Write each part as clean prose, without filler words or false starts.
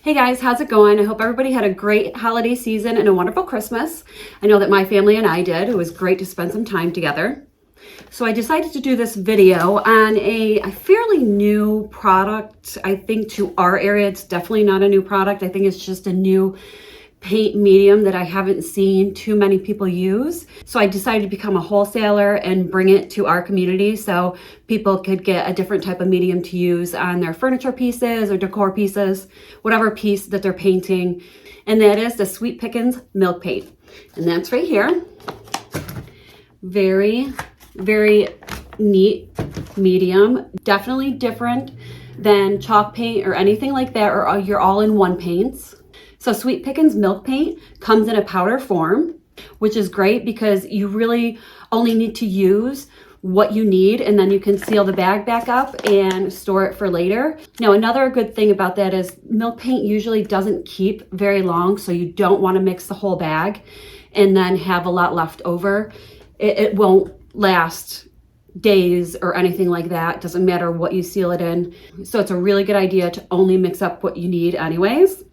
Hey guys, how's it going? I hope everybody had a great holiday season and a wonderful Christmas. I know that my family and I did. It was great to spend some time together. So I decided to do this video on a fairly new product. I think to our area, it's definitely not a new product. I think it's just a new paint medium that I haven't seen too many people use. So I decided to become a wholesaler and bring it to our community so people could get a different type of medium to use on their furniture pieces or decor pieces, whatever piece that they're painting. And that is the Sweet Pickins Milk Paint. And that's right here. Very, very neat medium. Definitely different than chalk paint or anything like that, or your all-in-one paints. So Sweet Pickins Milk Paint comes in a powder form, which is great because you really only need to use what you need, and then you can seal the bag back up and store it for later. Now, another good thing about that is milk paint usually doesn't keep very long, so you don't want to mix the whole bag and then have a lot left over. It won't last days or anything like that. It doesn't matter what you seal it in. So it's a really good idea to only mix up what you need anyways.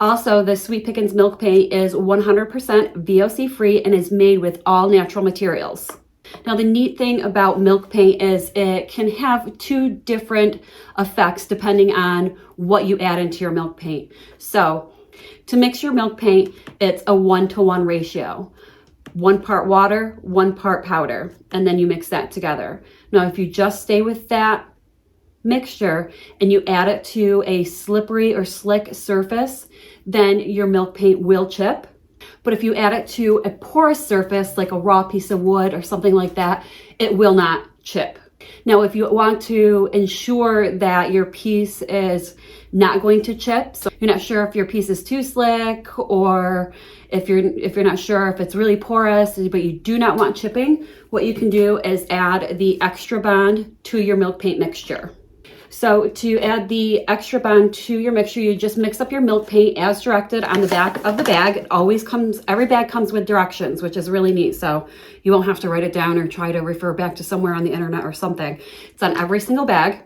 Also, the Sweet Pickins Milk Paint is 100% VOC free and is made with all natural materials. Now, the neat thing about milk paint is it can have two different effects depending on what you add into your milk paint. So to mix your milk paint, it's a 1-to-1 ratio. 1 part water, 1 part powder, and then you mix that together. Now, if you just stay with that mixture and you add it to a slippery or slick surface, then your milk paint will chip. But if you add it to a porous surface like a raw piece of wood or something like that, it will not chip. Now, if you want to ensure that your piece is not going to chip, so you're not sure if your piece is too slick, or if you're not sure if it's really porous, but you do not want chipping, what you can do is add the Extra Bond to your milk paint mixture. So to add the Extra Bond to your mixture, you just mix up your milk paint as directed on the back of the bag. It always comes, every bag comes with directions, which is really neat. So you won't have to write it down or try to refer back to somewhere on the internet or something. It's on every single bag.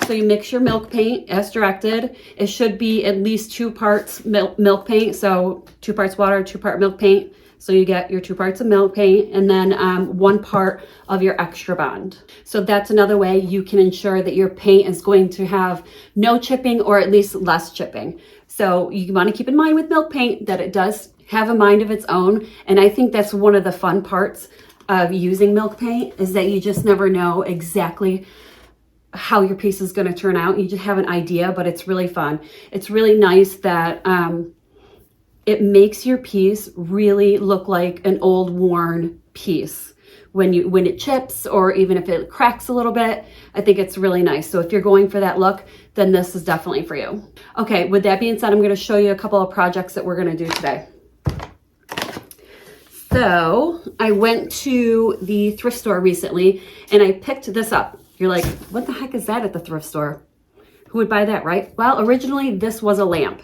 So you mix your milk paint as directed. It should be at least 2 parts milk paint. So 2 parts water, 2 part milk paint. So you get your 2 parts of milk paint and then 1 part of your Extra Bond. So that's another way you can ensure that your paint is going to have no chipping or at least less chipping. So you want to keep in mind with milk paint that it does have a mind of its own. And I think that's one of the fun parts of using milk paint, is that you just never know exactly how your piece is going to turn out. You just have an idea, but it's really fun. It's really nice that it makes your piece really look like an old worn piece when it chips, or even if it cracks a little bit. I think it's really nice. So if you're going for that look, then this is definitely for you. Okay, with that being said, I'm going to show you a couple of projects that we're going to do today. So I went to the thrift store recently and I picked this up. You're like, what the heck is that at the thrift store? Who would buy that, right? Well, originally this was a lamp.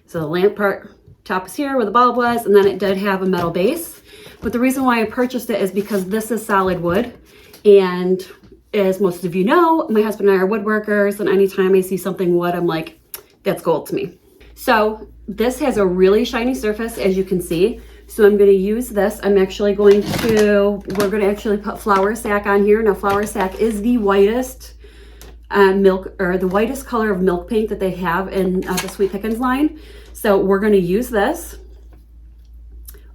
So the lamp part top is here where the bulb was, and then it did have a metal base. But the reason why I purchased it is because this is solid wood. And as most of you know, my husband and I are woodworkers, and anytime I see something wood, I'm like, that's gold to me. So this has a really shiny surface, as you can see. So I'm going to use this. We're going to actually put Flour Sack on here. Now, Flour Sack is the whitest the whitest color of milk paint that they have in the Sweet Pickins line. So we're going to use this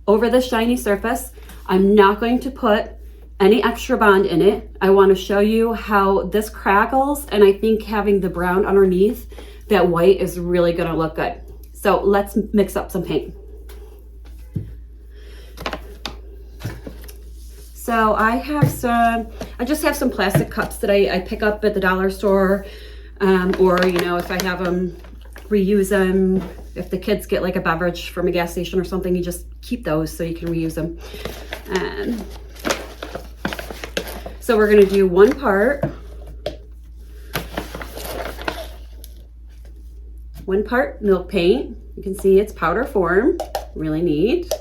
over the shiny surface. I'm not going to put any Extra Bond in it. I want to show you how this crackles, and I think having the brown underneath that white is really going to look good. So let's mix up some paint. So I just have some plastic cups that I pick up at the dollar store, or, you know, if I have them, reuse them. If the kids get like a beverage from a gas station or something, you just keep those so you can reuse them. So we're going to do 1 part milk paint. You can see it's powder form, really neat.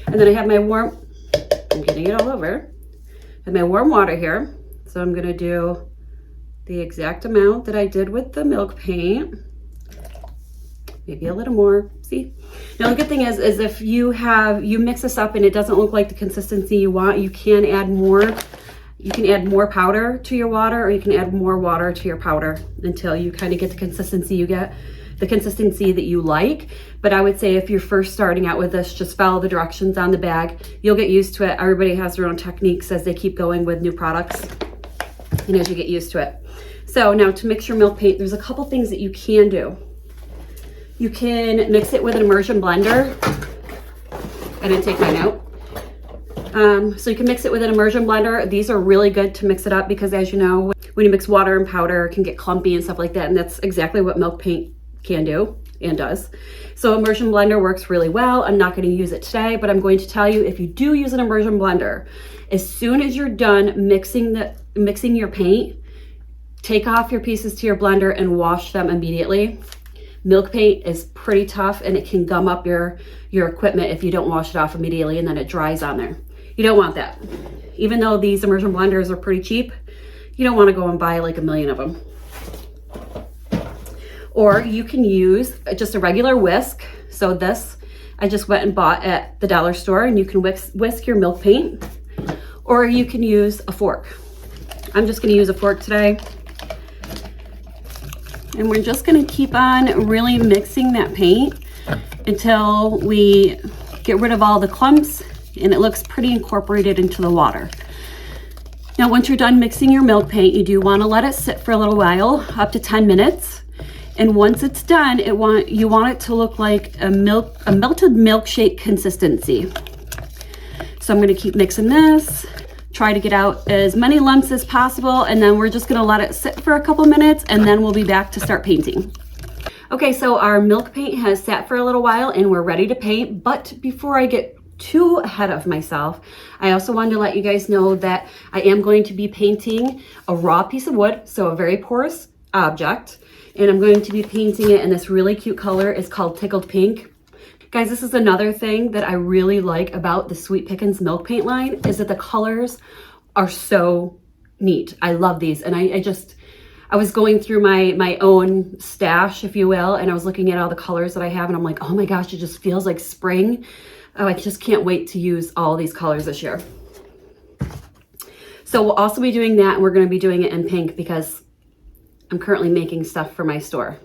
And then I have my I'm getting it all over. I have my warm water here. So I'm going to do the exact amount that I did with the milk paint. maybe a little more. See? Now the good thing is if you mix this up and it doesn't look like the consistency you want, you can add more. You can add more powder to your water, or you can add more water to your powder until you kind of get the consistency that you like. But I would say if you're first starting out with this, just follow the directions on the bag. You'll get used to it. Everybody has their own techniques as they keep going with new products and as you get used to it. So now to mix your milk paint, there's a couple things that you can do. You can mix it with an immersion blender. I didn't take mine out. So you can mix it with an immersion blender. These are really good to mix it up because, as you know, when you mix water and powder, it can get clumpy and stuff like that. And that's exactly what milk paint can do and does. So immersion blender works really well. I'm not going to use it today, but I'm going to tell you, if you do use an immersion blender, as soon as you're done mixing your paint, take off your pieces to your blender and wash them immediately. Milk paint is pretty tough and it can gum up your equipment if you don't wash it off immediately and then it dries on there. You don't want that. Even though these immersion blenders are pretty cheap, you don't want to go and buy like a million of them. Or you can use just a regular whisk. So this, I just went and bought at the dollar store, and you can whisk your milk paint, or you can use a fork. I'm just going to use a fork today. And we're just going to keep on really mixing that paint until we get rid of all the clumps and it looks pretty incorporated into the water. Now, once you're done mixing your milk paint, you do want to let it sit for a little while, up to 10 minutes. And once it's done, you want it to look like a melted milkshake consistency. So I'm going to keep mixing this, try to get out as many lumps as possible, and then we're just going to let it sit for a couple minutes, and then we'll be back to start painting. Okay, so our milk paint has sat for a little while and we're ready to paint. But before I get too ahead of myself, I also wanted to let you guys know that I am going to be painting a raw piece of wood, so a very porous object, and I'm going to be painting it in this really cute color. It's called Tickled Pink. Guys, this is another thing that I really like about the Sweet Pickins milk paint line, is that the colors are so neat. I love these, and I was going through my own stash, if you will, and I was looking at all the colors that I have, and I'm like, oh my gosh, it just feels like spring. Oh, I just can't wait to use all these colors this year. So we'll also be doing that, and we're going to be doing it in pink because I'm currently making stuff for my store.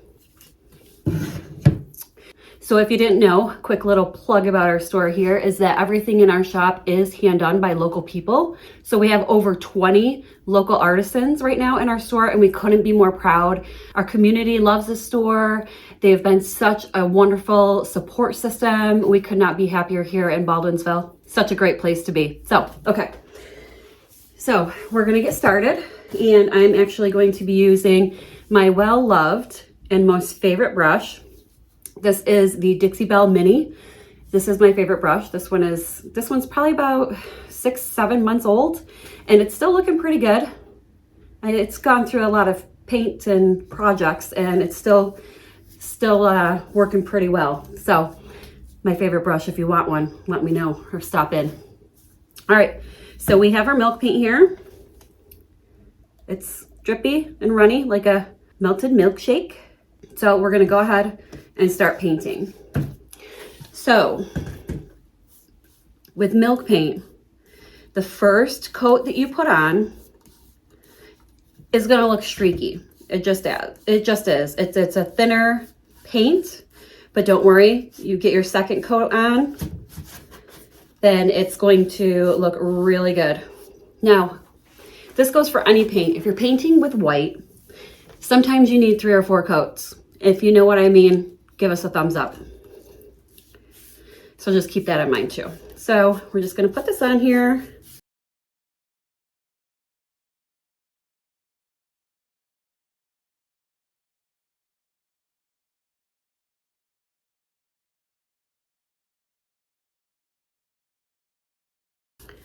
So if you didn't know, quick little plug about our store here is that everything in our shop is hand done by local people. So we have over 20 local artisans right now in our store, and we couldn't be more proud. Our community loves the store. They've been such a wonderful support system. We could not be happier here in Baldwinsville. Such a great place to be. So, okay. So we're gonna get started, and I'm actually going to be using my well-loved and most favorite brush. This is the Dixie Belle Mini. This is my favorite brush. This one's probably about 6-7 months old, and it's still looking pretty good. It's gone through a lot of paint and projects, and it's still working pretty well. So my favorite brush. If you want one, let me know or stop in. All right, so we have our milk paint here. It's drippy and runny like a melted milkshake. So we're gonna go ahead and start painting. So with milk paint, the first coat that you put on is gonna look streaky. It just is. It's a thinner paint, but don't worry, you get your second coat on, then it's going to look really good. Now, this goes for any paint. If you're painting with white, sometimes you need 3 or 4 coats. If you know what I mean, give us a thumbs up. So just keep that in mind too. So we're just gonna put this on here.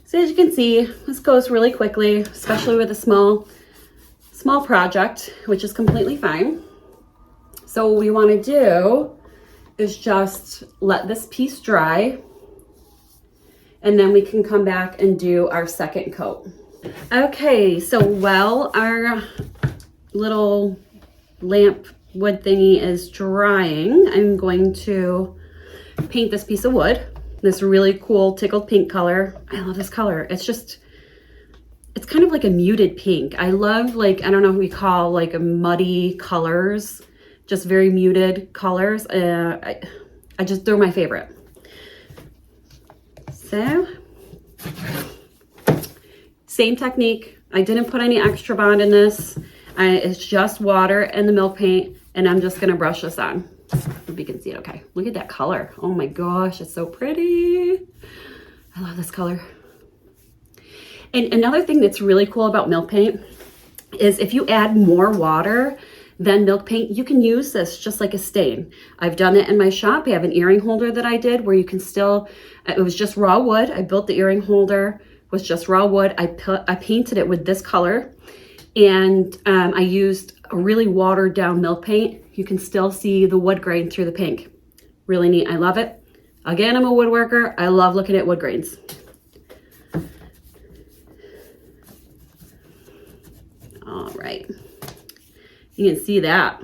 So as you can see, this goes really quickly, especially with a small project, which is completely fine. So what we want to do is just let this piece dry, and then we can come back and do our second coat. Okay, so while our little lamp wood thingy is drying, I'm going to paint this piece of wood, this really cool tickled pink color. I love this color. It's kind of like a muted pink. I love, like, I don't know what we call like a muddy colors, just very muted colors. They're my favorite. So, same technique. I didn't put any extra bond in this. It's just water and the milk paint, and I'm just gonna brush this on. If you can see it okay. Look at that color. Oh my gosh, it's so pretty. I love this color. And another thing that's really cool about milk paint is if you add more water than milk paint, you can use this just like a stain. I've done it in my shop. I have an earring holder that I did where you can still, it was just raw wood. I built the earring holder with just raw wood. I painted it with this color, and I used a really watered down milk paint. You can still see the wood grain through the pink. Really neat. I love it. Again, I'm a woodworker. I love looking at wood grains. All right. You can see that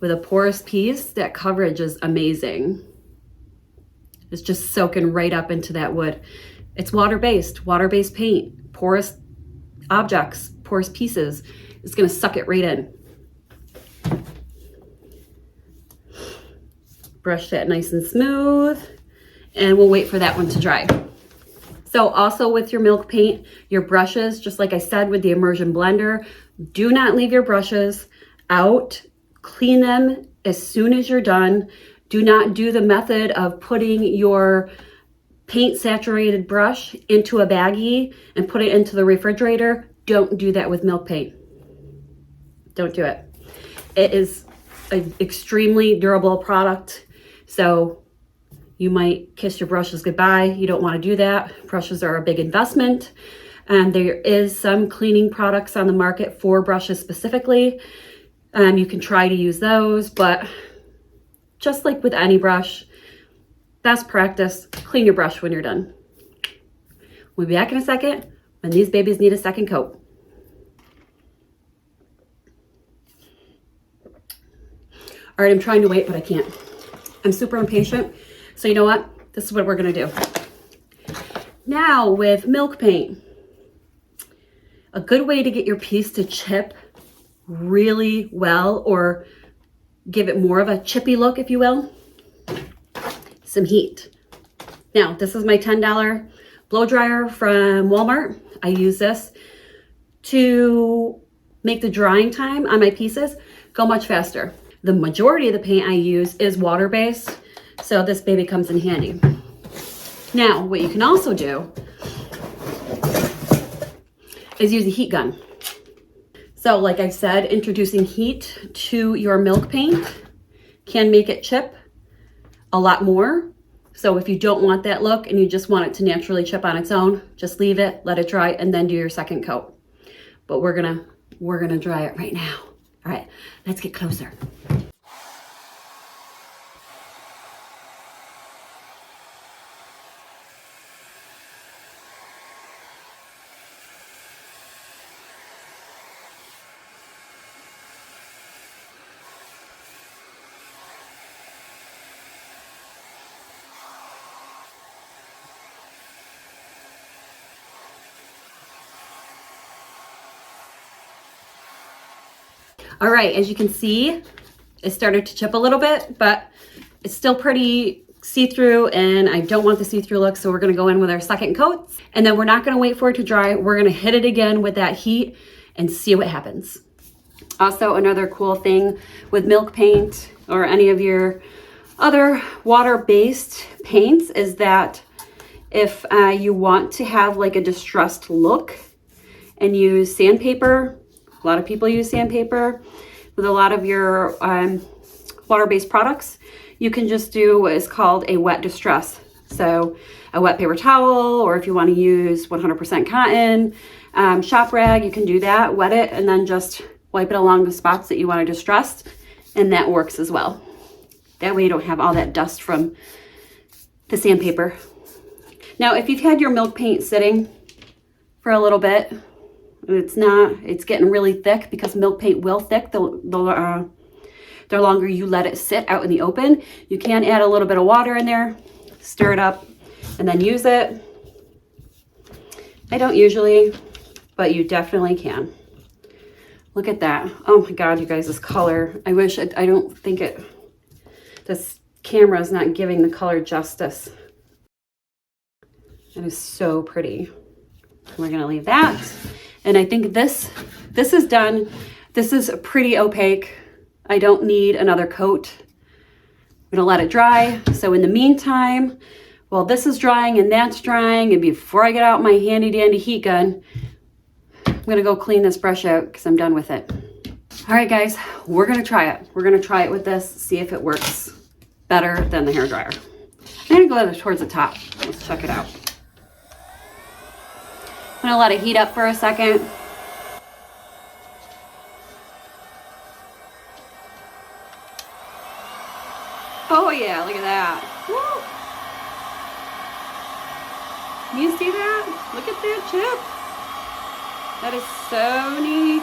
with a porous piece, that coverage is amazing. It's just soaking right up into that wood. It's water-based paint, porous objects, porous pieces. It's gonna suck it right in. Brush that nice and smooth, and we'll wait for that one to dry. So also with your milk paint, your brushes, just like I said with the immersion blender, do not leave your brushes out. Clean them as soon as you're done. Do not do the method of putting your paint saturated brush into a baggie and put it into the refrigerator. Don't do that with milk paint. Don't do it. It is an extremely durable product, so you might kiss your brushes goodbye. You don't want to do that. Brushes are a big investment. There is some cleaning products on the market for brushes specifically. You can try to use those, but just like with any brush, best practice, clean your brush when you're done. We'll be back in a second when these babies need a second coat. All right, I'm trying to wait, but I can't. I'm super impatient. So you know what? This is what we're gonna do. Now with milk paint, a good way to get your piece to chip really well, or give it more of a chippy look, if you will, some heat. Now, this is my $10 blow dryer from Walmart. I use this to make the drying time on my pieces go much faster. The majority of the paint I use is water-based, so this baby comes in handy. Now, what you can also do is use a heat gun. So like I said, introducing heat to your milk paint can make it chip a lot more. So if you don't want that look and you just want it to naturally chip on its own, just leave it, let it dry, and then do your second coat. But we're gonna dry it right now. All right, let's get closer. All right, as you can see, it started to chip a little bit, but it's still pretty see-through, and I don't want the see-through look, so we're gonna go in with our second coats, and then we're not gonna wait for it to dry. We're gonna hit it again with that heat and see what happens. Also, another cool thing with milk paint or any of your other water-based paints is that if you want to have like a distressed look and use sandpaper, a lot of people use sandpaper with a lot of your water-based products, you can just do what is called a wet distress. So a wet paper towel, or if you want to use 100% cotton, shop rag, you can do that, wet it, and then just wipe it along the spots that you want to distress, and that works as well. That way you don't have all that dust from the sandpaper. Now, if you've had your milk paint sitting for a little bit, it's getting really thick, because milk paint will thick. The the longer you let it sit out in the open. You can add a little bit of water in there, stir it up, and then use it. I don't usually, but you definitely can. Look at that. Oh my God, you guys, this color. I wish, I don't think this camera is not giving the color justice. It is so pretty. We're gonna leave that. And I think this is done. This is pretty opaque. I don't need another coat. I'm gonna let it dry. So in the meantime, while this is drying and that's drying, and before I get out my handy dandy heat gun, I'm gonna go clean this brush out because I'm done with it. All right, guys, we're gonna try it. We're gonna try it with this, see if it works better than the hairdryer. I'm gonna go towards the top. Let's check it out. I'm gonna let it heat up for a second. Oh yeah, look at that. Woo. You see that? Look at that chip. That is so neat.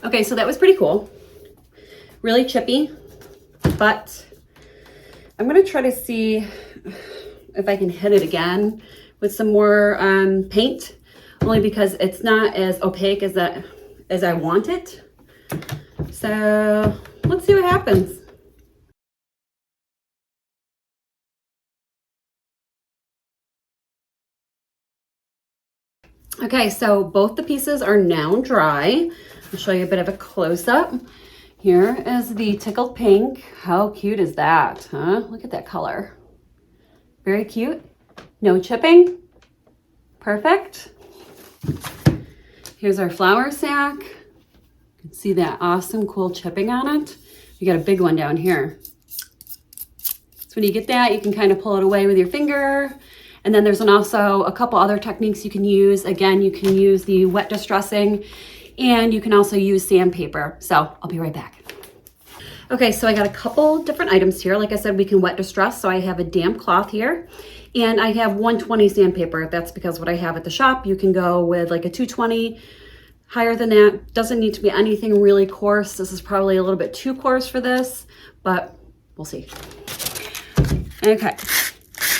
Okay, so that was pretty cool. Really chippy, but I'm gonna try to see if I can hit it again with some more paint, only because it's not as opaque as I want it. So let's see what happens. Okay, so both the pieces are now dry. I'll show you a bit of a close-up. Here is the tickled pink. How cute is that, huh? Look at that color. Very cute. No chipping. Perfect. Here's our flour sack. You can see that awesome, cool chipping on it. We got a big one down here. So when you get that, you can kind of pull it away with your finger. And then there's also a couple other techniques you can use. Again, you can use the wet distressing, and you can also use sandpaper. So I'll be right back. Okay, so I got a couple different items here. Like I said, we can wet distress. So I have a damp cloth here, and I have 120 sandpaper. That's because what I have at the shop. You can go with like a 220, higher than that. Doesn't need to be anything really coarse. This is probably a little bit too coarse for this, but we'll see. Okay,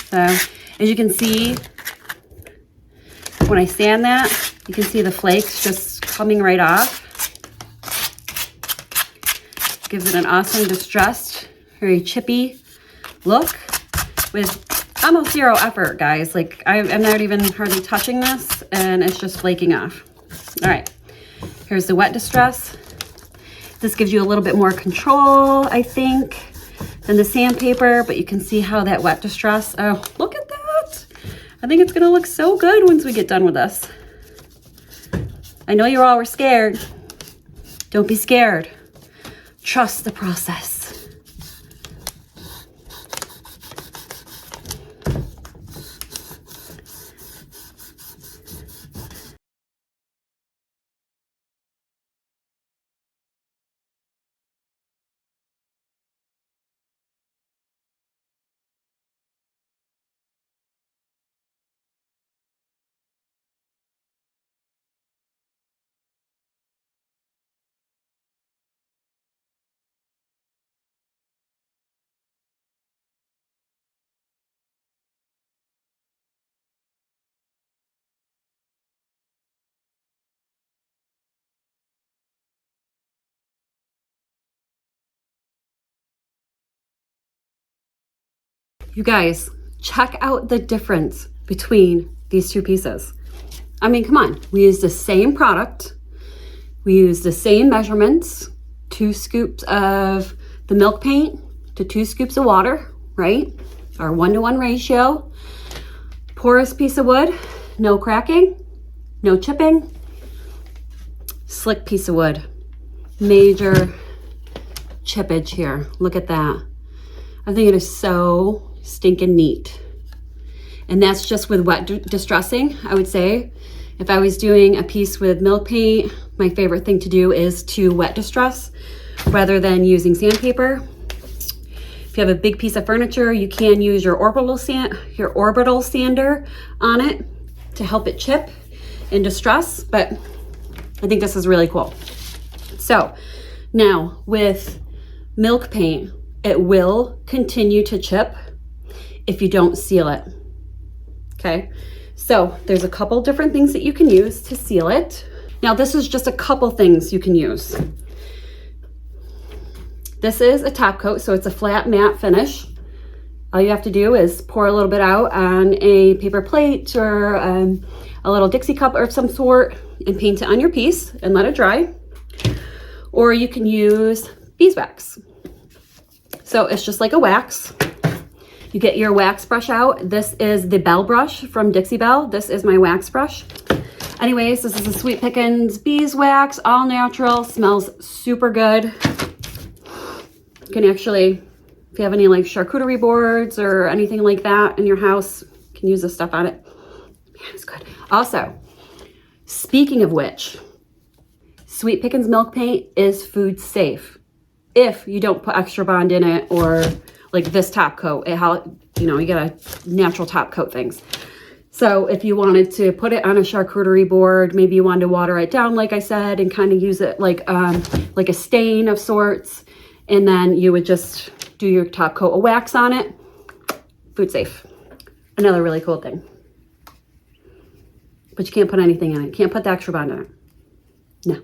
so as you can see, when I sand that, you can see the flakes just coming right off. Gives it an awesome distressed, very chippy look with almost zero effort, guys. Like I'm not even hardly touching this, and it's just flaking off. All right, here's the wet distress. This gives you a little bit more control, I think, than the sandpaper, but you can see how that wet distress, oh, look at that. I think it's gonna look so good once we get done with this. I know you all were scared. Don't be scared. Trust the process. You guys, check out the difference between these two pieces. I mean, come on, we use the same product. We use the same measurements, 2 scoops of the milk paint to 2 scoops of water, right? Our 1-to-1 ratio. Porous piece of wood, no cracking, no chipping. Slick piece of wood, major chippage here. Look at that. I think it is so stinking neat. And that's just with wet distressing, I would say. If I was doing a piece with milk paint, my favorite thing to do is to wet distress rather than using sandpaper. If you have a big piece of furniture, you can use your orbital sander on it to help it chip and distress, but I think this is really cool. So now with milk paint, it will continue to chip if you don't seal it, okay? So there's a couple different things that you can use to seal it. Now this is just a couple things you can use. This is a top coat, so it's a flat matte finish. All you have to do is pour a little bit out on a paper plate or a little Dixie cup of some sort and paint it on your piece and let it dry. Or you can use beeswax. So it's just like a wax. You get your wax brush out. This is the Belle brush from Dixie Belle. This is my wax brush. Anyways, this is a Sweet Pickins beeswax, all natural, smells super good. You can actually, if you have any like charcuterie boards or anything like that in your house, you can use this stuff on it. Man, it's good. Also, speaking of which, Sweet Pickins milk paint is food safe if you don't put extra bond in it or like this top coat. You gotta natural top coat things. So if you wanted to put it on a charcuterie board, maybe you wanted to water it down, like I said, and kind of use it like a stain of sorts, and then you would just do your top coat of wax on it. Food safe. Another really cool thing. But you can't put anything in it. You can't put the extra bond in it. No.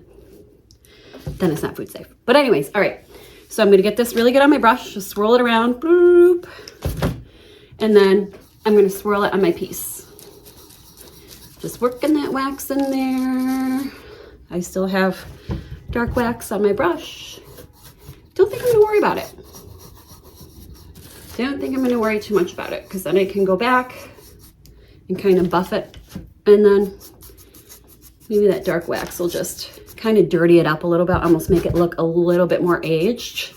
Then it's not food safe. But anyways, all right. So I'm going to get this really good on my brush. Just swirl it around. Boop. And then I'm going to swirl it on my piece. Just working that wax in there. I still have dark wax on my brush. Don't think I'm going to worry about it. Don't think I'm going to worry too much about it, because then I can go back and kind of buff it. And then maybe that dark wax will just kind of dirty it up a little bit, almost make it look a little bit more aged.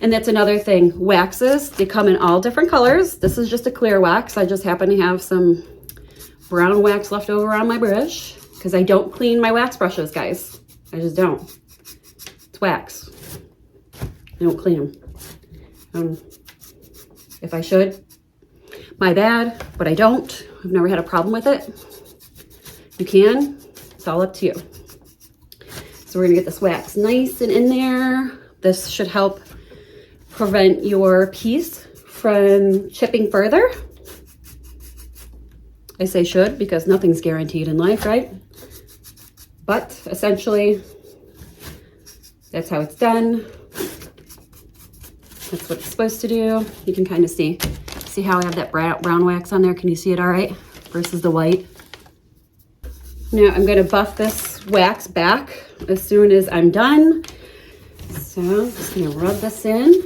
And that's another thing. Waxes, they come in all different colors. This is just a clear wax. I just happen to have some brown wax left over on my brush because I don't clean my wax brushes, guys. I just don't. It's wax. I don't clean them. If I should, my bad, but I don't. I've never had a problem with it. You can. It's all up to you. So we're gonna get this wax nice and in there. This should help prevent your piece from chipping further. I say should because nothing's guaranteed in life, right? But essentially, that's how it's done. That's what it's supposed to do. You can kind of see how I have that brown wax on there. Can you see it all right? Versus the white. Now I'm gonna buff this wax back as soon as I'm done. So I'm just gonna rub this in. You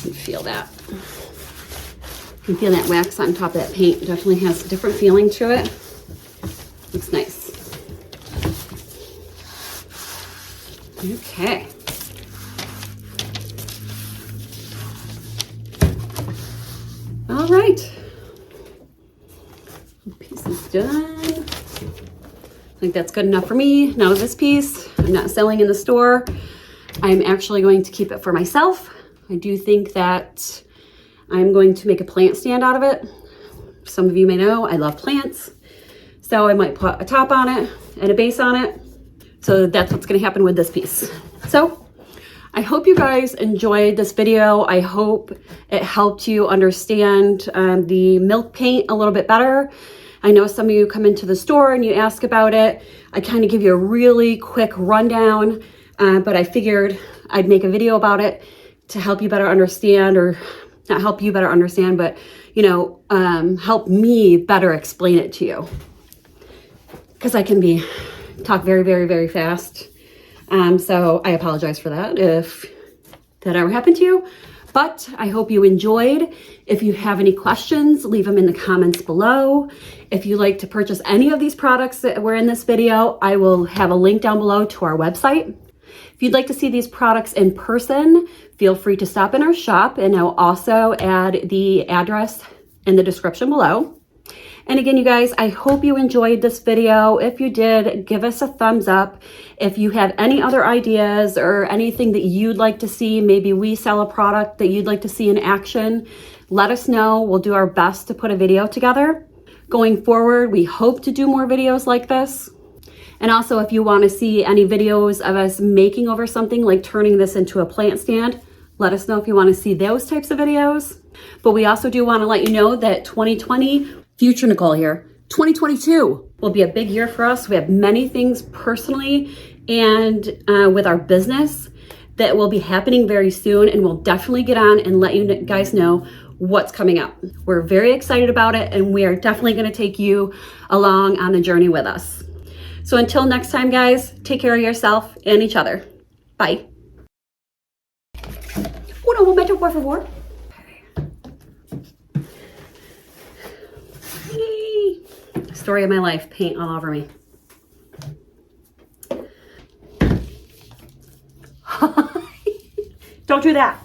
can feel that. You can feel that wax on top of that paint. It definitely has a different feeling to it. Looks nice. Okay. All right. Piece is done. I think that's good enough for me. Now this piece, I'm not selling in the store. I'm actually going to keep it for myself. I do think that I'm going to make a plant stand out of it. Some of you may know I love plants. So I might put a top on it and a base on it. So that's what's gonna happen with this piece. So I hope you guys enjoyed this video. I hope it helped you understand the milk paint a little bit better. I know some of you come into the store and you ask about it. I kind of give you a really quick rundown, but I figured I'd make a video about it to help you better understand, or not help you better understand, but help me better explain it to you. Because I can talk very, very, very fast. So I apologize for that if that ever happened to you. But I hope you enjoyed. If you have any questions, leave them in the comments below. If you'd like to purchase any of these products that were in this video, I will have a link down below to our website. If you'd like to see these products in person, feel free to stop in our shop, and I'll also add the address in the description below. And again, you guys, I hope you enjoyed this video. If you did, give us a thumbs up. If you have any other ideas or anything that you'd like to see, maybe we sell a product that you'd like to see in action, let us know. We'll do our best to put a video together. Going forward, we hope to do more videos like this. And also, if you want to see any videos of us making over something like turning this into a plant stand, let us know if you want to see those types of videos. But we also do want to let you know that 2020, future Nicole here, 2022 will be a big year for us. We have many things personally and with our business that will be happening very soon, and we'll definitely get on and let you guys know what's coming up. We're very excited about it, and we are definitely going to take you along on the journey with us. So until next time, guys, take care of yourself and each other. Bye. Un momento, por favor. Story of my life, paint all over me. Don't do that.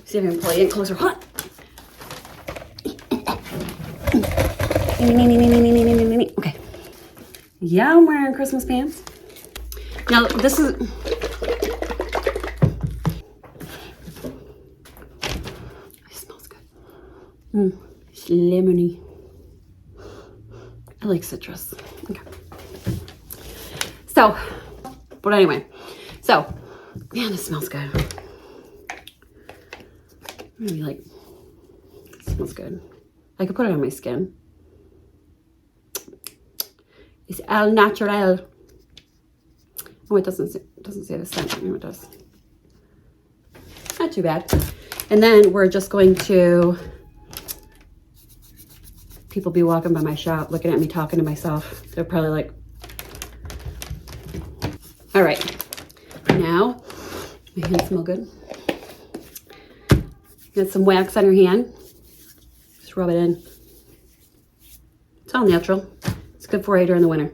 See if I can pull you in closer. Huh? Okay. Yeah, I'm wearing Christmas pants. Now, this is... It smells good. It's lemony. I like citrus. Okay. So, but anyway, so, man, it smells good. Maybe like, it smells good. I could put it on my skin. It's al natural. Oh, it doesn't say the scent. No, it does. Not too bad. And then we're just going to, people be walking by my shop looking at me talking to myself. They're probably like, all right, now my hands smell good. Get some wax on your hand. Just rub it in. It's all natural. It's good for you during the winter.